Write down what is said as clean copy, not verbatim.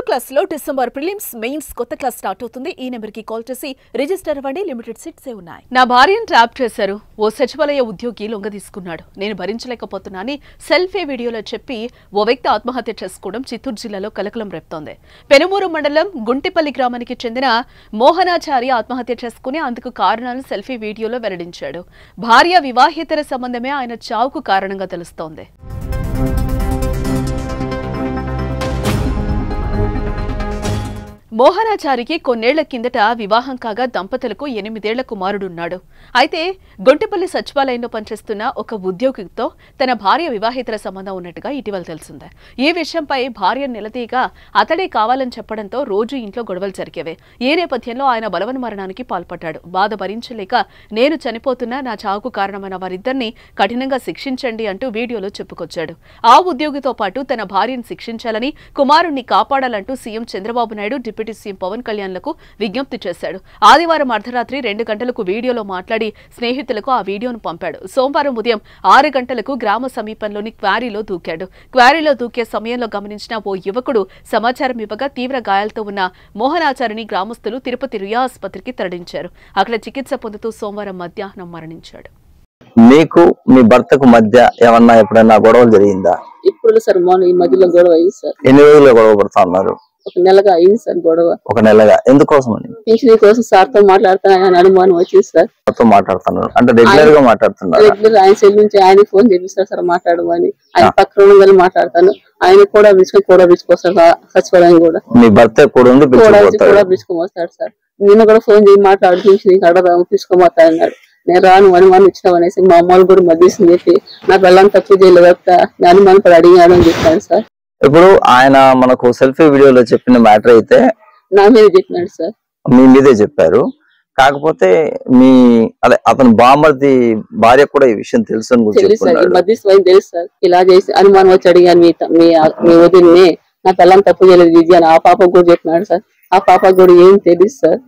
10th class లో December prelims mains కొత్త class start అవుతుంది. ఈ నెంబర్ కి కాల్ చేసి రిజిస్టర్ అవ్వండి. లిమిటెడ్ సీట్స్ ఉన్నాయి. నా భార్యను ట్రాప్ చేశారు. ఓ సచివాలయ ఉద్యోగి లొంగ తీసుకున్నాడు. నేను భరించలేకపోతున్నానని సెల్ఫీ వీడియోలో చెప్పి ఓ వ్యక్తి ఆత్మహత్య చేసుకోవడం చిత్తూరు జిల్లాలో కలకలం రేపుతోంది. పెనుమూరు మండలం గుంటిపల్లి గ్రామానికి చెందిన మోహనాచారి ఆత్మహత్య చేసుకుని అందుకు కారణాలు సెల్ఫీ వీడియోలో వెల్లడించాడు. భార్య వివాహేతర సంబంధమే ఆయన చావుకు కారణంగా తెలుస్తోంది. మోహనాచారికి కొన్నేళ్ల కిందట వివాహం కాగా దంపతులకు 8 ఏళ్ల కుమారుడున్నాడు. అయితే గుంటిపల్లి సచివాలయంలో పనిచేస్తున్న ఒక ఉద్యోగితో తన భార్య వివాహేతర సంబంధం ఉన్నట్టుగా ఇటీవల తెలిసిందే. ఈ విషయంపై భార్య నిలదీగా అతడే కావాలని చెప్పడంతో రోజు ఇంట్లో గొడవలు జరిగేవే. ఈ నేపథ్యంలో ఆయన బలవన్మరణానికి పాల్పడ్డాడు. బాధ భరించలేక నేను చనిపోతున్నా, నా చావుకు కారణమైన వారిద్దరిని కఠినంగా శిక్షించండి అంటూ వీడియోలో చెప్పుకొచ్చాడు. ఆ ఉద్యోగితో పాటు తన భార్యను శిక్షించాలని, కుమారుణ్ణి కాపాడాలంటూ CM Chandrababu Naidu, deputy CM Pavan కళ్యాణ్లకు విజ్ఞప్తి చేశాడు. ఆదివారం అర్ధరాత్రి 2 గంటలకు వీడియోలో మాట్లాడి స్నేహితులకు ఆ వీడియోను పంపాడు. సోమవారం ఉదయం 6 గంటలకు గ్రామ సమీపంలోని క్వారీలో దూకాడు. క్వారీలో దూకే సమయంలో గమనించిన ఓ యువకుడు సమాచారం ఇవ్వగా తీవ్ర గాయాలతో ఉన్న మోహనాచారిని గ్రామస్తులు తిరుపతి రియా ఆసుపత్రికి తరలించారు. అక్కడ చికిత్స పొందుతూ సోమవారం మధ్యాహ్నం మరణించాడు. మీకు మీ భర్తకు మధ్య ఏమన్నా ఎప్పుడైనా గొడవలు జరిగిందా? ఇప్పుడు సార్ ఈ మధ్యలో గొడవ అయింది సార్. ఎన్ని రోజులు గొడవ పడతా ఉన్నారు? ఒక నెలగా అయింది సార్ గొడవ. ఒక నెలగా? ఎందుకోసం అని? పింఛన్ కోసం సార్ తో మాట్లాడుతాను అనుమానం వచ్చింది సార్. మాట్లాడుతున్నారు అంటే రెగ్యులర్ గా మాట్లాడుతున్నారు? రెగ్యులర్ ఆయన సెల్ నుంచి ఆయన ఫోన్ చేపిస్తారు సార్ మాట్లాడమని. ఆయన పక్కన మాట్లాడతాను. ఆయన కూడా పిలుచుకొస్తారు సచివాలయం కూడా. మీ భర్త కూడా పిలుచుకోమొస్తాడు సార్. నిన్న కూడా ఫోన్ చేసి మాట్లాడు పింఛన్ అడదాము పిలుచుకోమోతా అన్నాడు. నేను రాను అనుమానం ఇచ్చినావు అనేసి మా అమ్మాయిలు కూడా మధ్యని చెప్పి నాకు వెళ్ళని తప్పు చేయలేదు అనుమానం పడి అడిగాను అని చెప్పాను సార్. ఇప్పుడు ఆయన మనకు సెల్ఫీ వీడియోలో చెప్పిన మ్యాటర్ అయితే నా మీద చెప్పినాడు సార్. మీ మీదే చెప్పారు. కాకపోతే మీ అదే అతని బామ్మర్ది భార్య కూడా ఈ విషయం తెలుసు అని మధ్య తెలుసు సార్. ఇలా చేసి అనుమానం వచ్చి అడిగాను మీ వదిలిని నాకు వెళ్ళని తప్పు చేయలేదు విద్య అని ఆ పాపకు కూడా చెప్పినాడు సార్. ఆ పాపకు కూడా ఏం తెలియదు సార్.